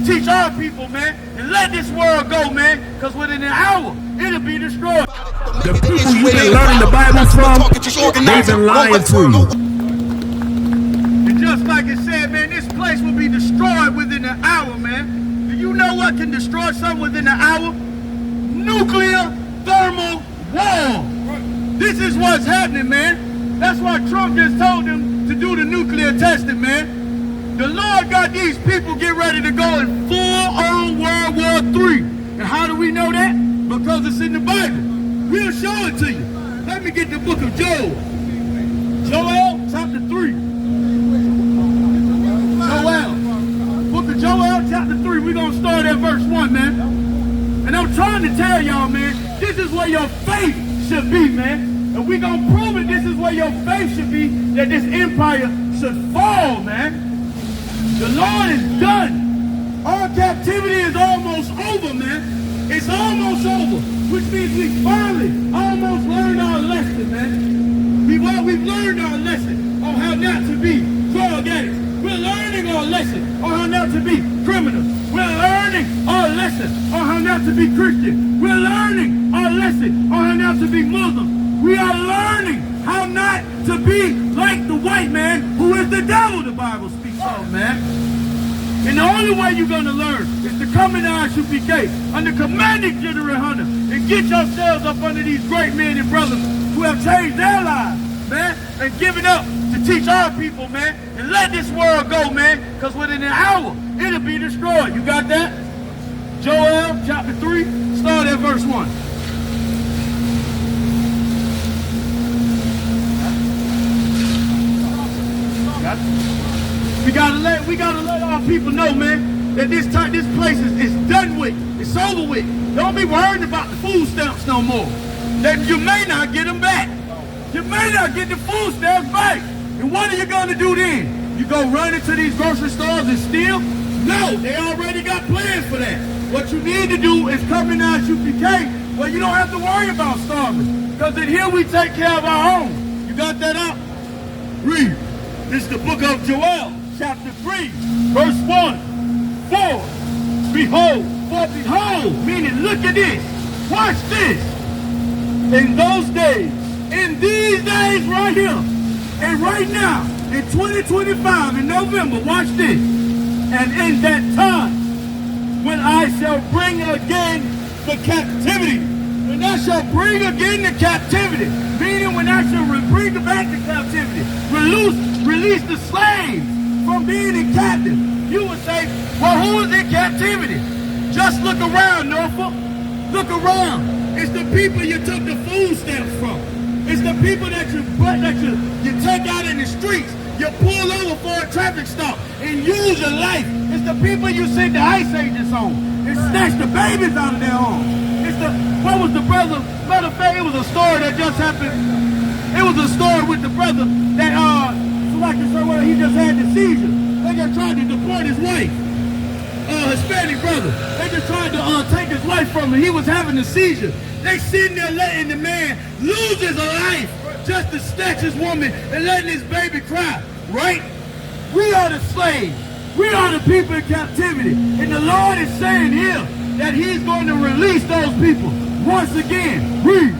teach our people, man, and let this world go, man, because within an hour, it'll be destroyed. The people you've been learning the Bible from, they've been lying to you. And just like it said, man, this place will be destroyed within an hour, man. Do you know what can destroy something within an hour? Nuclear thermal war. This is what's happening, man. That's why Trump just told them to do the nuclear testing, man. The Lord got these people get ready to go in full-on World War III. And how do we know that? Because it's in the Bible. We'll show it to you. Let me get the book of Joel. Joel, chapter 3. Joel. Book of Joel, chapter 3. We're going to start at verse 1, man. And I'm trying to tell y'all, man, this is where your faith should be, man. And we're going to prove it. This is where your faith should be, that this empire should fall, man. The Lord is done. Our captivity is almost over, man. It's almost over, which means we finally almost learned our lesson, man. We've learned our lesson on how not to be drug addicts. We're learning our lesson on how not to be criminals. We're learning our lesson on how not to be Christian. We're learning our lesson on how not to be Muslim. We are learning how not to be like the white man who is the devil, the Bible speaks of, man. And the only way you're going to learn is to come in ISUPK under commanding GEN.YAHANNA and get yourselves up under these great men and brothers who have changed their lives, man, and given up to teach our people, man, and let this world go, man, because within an hour, it'll be destroyed. You got that? Joel chapter 3, start at verse 1. We gotta let our people know, man, that this place is done with. It's over with. Don't be worried about the food stamps no more. That you may not get them back. You may not get the food stamps back. And what are you gonna do then? You go run into these grocery stores and steal? No, they already got plans for that. What you need to do is come in ISUPK where you don't have to worry about starving. Because in here we take care of our own. You got that up? Read. This is the book of Joel, chapter 3, verse 1. Behold, meaning look at this. Watch this. In those days, in these days right here, and right now, in 2025, in November, watch this. And in that time, when I shall bring again the captivity, when I shall bring again the captivity, meaning when I shall bring back the captivity, release the slaves from being in captive. You would say, well, who is in captivity? Just look around, Norfolk. Look around. It's the people you took the food stamps from. It's the people that you take out in the streets. You pull over for a traffic stop and use your life. It's the people you send the ICE agents on and snatch the babies out of their arms. What was the brother? Matter of fact, it was a story that just happened. It was a story with the brother that, he just had the seizure. They just tried to deport his wife. Hispanic brother. They just tried to take his wife from him. He was having a seizure. They sitting there letting the man lose his life just to snatch his woman and letting his baby cry, right? We are the slaves. We are the people in captivity. And the Lord is saying here that he's going to release those people once again. Read.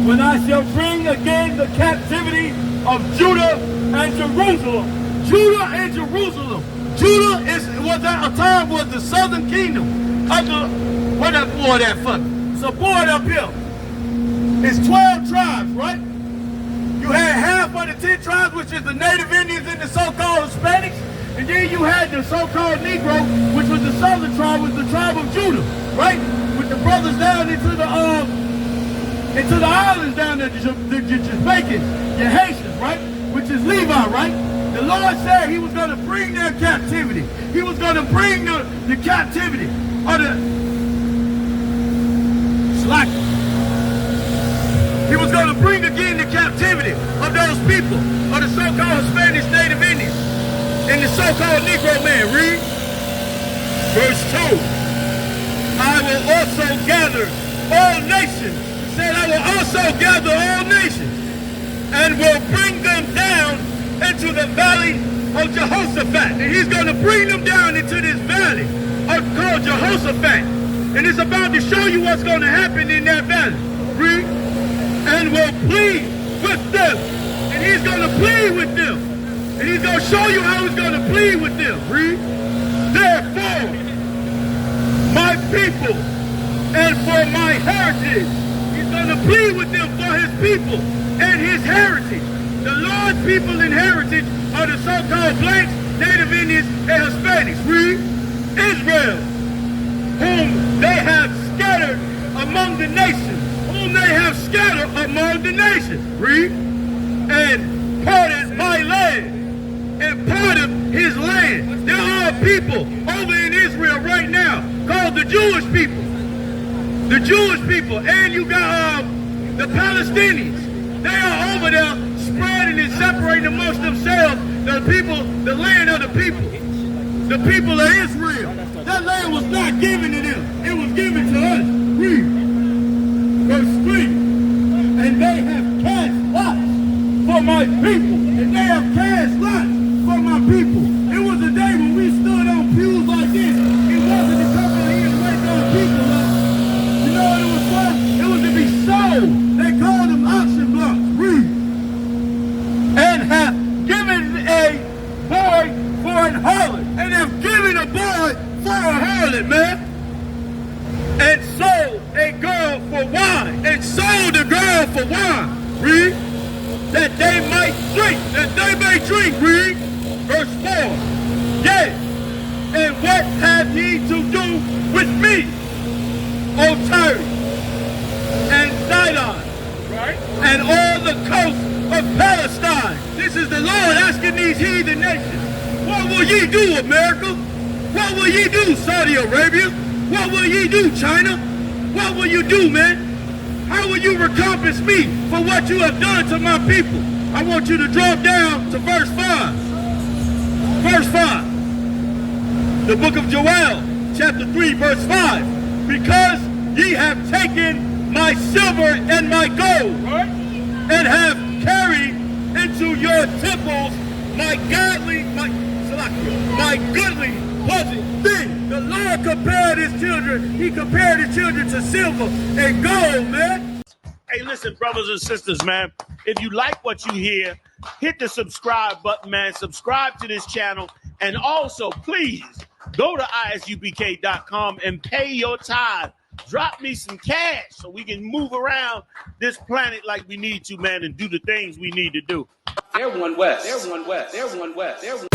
When I shall bring again the captivity of Judah and Jerusalem. Judah and Jerusalem. Judah was at a time was the southern kingdom. Where that board at for? It's a board up here. It's 12 tribes, right? You had half of the 10 tribes, which is the native Indians and the so-called Hispanics. And then you had the so-called Negro, which was the southern tribe, was the tribe of Judah, right? With the brothers down into the islands down there, the Jamaicans, the Haitians, right? Which is Levi, right? The Lord said he was going to bring their captivity. He was going to bring the captivity of the slack. He was going to bring again the captivity of those people, of the so-called Spanish native Indians and the so-called Negro man. Read. Verse 2. I will also gather all nations. He said, I will also gather all nations and will bring them down into the valley of Jehoshaphat. And he's going to bring them down into this valley called Jehoshaphat. And it's about to show you what's going to happen in that valley. Read. And will plead with them. And he's going to plead with them. And he's going to show you how he's going to plead with them. Read. Therefore, my people and for my heritage. He's going to plead with them for his people and his heritage. The Lord's people and heritage are the so-called blacks, Native Indians, and Hispanics. Read. Israel, whom they have scattered among the nations. Whom they have scattered among the nations. Read. And parted my land. And parted his land. There are people over in Israel right now called the Jewish people. The Jewish people. And you got the Palestinians. They are over there spreading and separating amongst themselves the people, the land of the people. The people of Israel. That land was not given to them. It was given to us. Read. Verse 3. And they have cast lots for my people. And they have cast lots for my people. It was a day when we stood on pews like this. It wasn't to come out here and wake our people up. You know what it was for? It was to be sold. They called them auction blocks. Read. And have given a boy for an harlot. And have given a boy for a harlot, man. And sold a girl for wine. And sold a girl for wine. Read. That they might drink. That they may drink. Read. Verse 4. Yea. And what have ye to do with me, O Tyre and Sidon, right? And all the coast of Palestine? This is the Lord asking these heathen nations. What will ye do, America? What will ye do, Saudi Arabia? What will ye do, China? What will you do, man? How will you recompense me for what you have done to my people? I want you to drop down to verse 5. Verse 5. The book of Joel, chapter 3, verse 5. Because ye have taken my silver and my gold, right? And have carried into your temples my goodly pleasant thing. The Lord compared his children. He compared his children to silver and gold, man. Hey, listen, brothers and sisters, man. If you like what you hear, hit the subscribe button, man. Subscribe to this channel. And also, please, go to ISUPK.com and pay your tithe. Drop me some cash so we can move around this planet like we need to, man, and do the things we need to do. They're one West. They're one West. They're one West. They're one